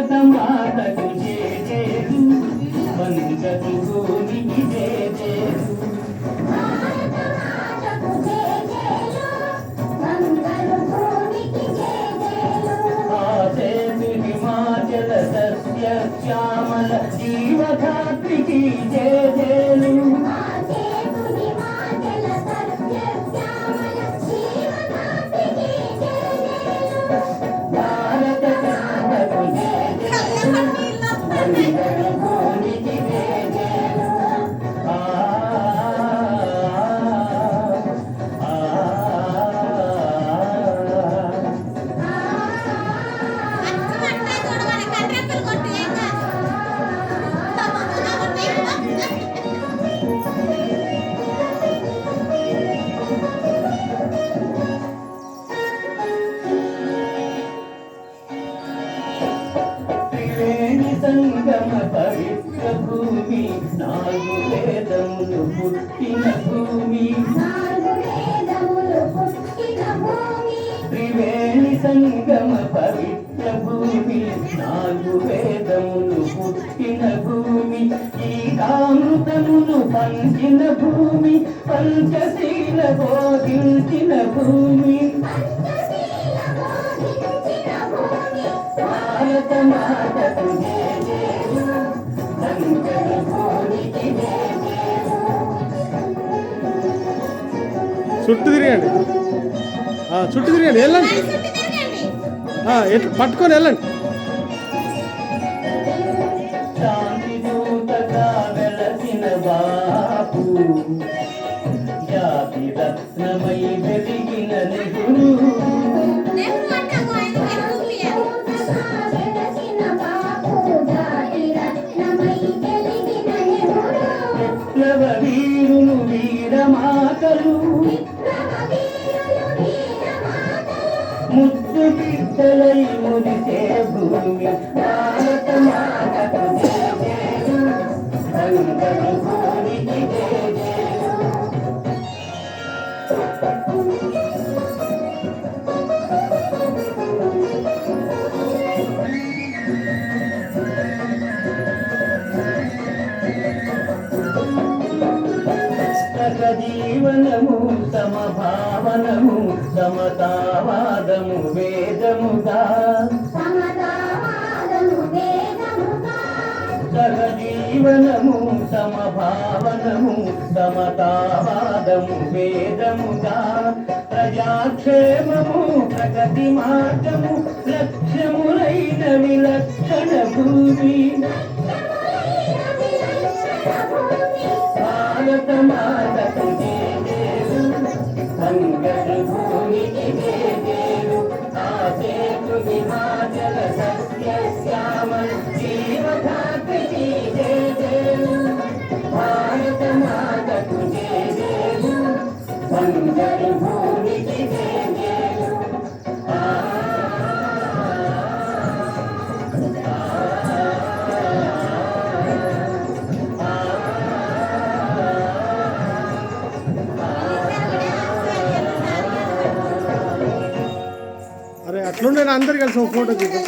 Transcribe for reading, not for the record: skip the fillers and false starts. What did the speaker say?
మాతకు జేజేలు వందరు భూమికి జేజేలు హిమాచల సస్య శ్యామల జీవధాత్రికి జేజేలు భారత మాతకు జేజేలు వందరు భూమికి జేజేలు సంగమ పవిత్ర భూమి నాలుగు వేదములు పుట్టిన భూమి త్రివేణి సంగమ పవిత్ర భూమి నాలుగు వేదములు పుట్టిన భూమి ఈ కాంతములు పంచిన భూమి పంచశీల బోధించిన భూమి భారత మాతకు జేజేలు వందరు భూమికి జేజేలు చుట్టూ తిరగండి చుట్టూ తిరగండి వెళ్ళండి పట్టుకొని వెళ్ళండి శాంతి దూతగా వెలసిన బాపు జాతి రత్నమై వెలిగిన నెహ్రూ విప్లవ వీరులు వీరమాతలు ముద్దు బిడ్డలై మురిసే భూమి భారత మాతకు జేజేలు వందరు భూమికి జేజేలు జీవనము సమభావనము సమతావాదము వేదముగా సహజీవనము సమభావనము సమతావాదము వేదముగా ప్రజాక్షేమము ప్రగతి మార్గము లక్ష్యములైన విలక్షణ భూమి భారత మాతకు జేజేలు వందరు భూమికి జేజేలు ఆసేతు హిమాచల సస్య శ్యామల జీవధాత్రికి జేజేలు భారత మాతకు జేజేలు వందరు భూమికి జేజేలు అరే అట్లుండే అందరు కలిసి ఒక ఫోటో తీద్దాం.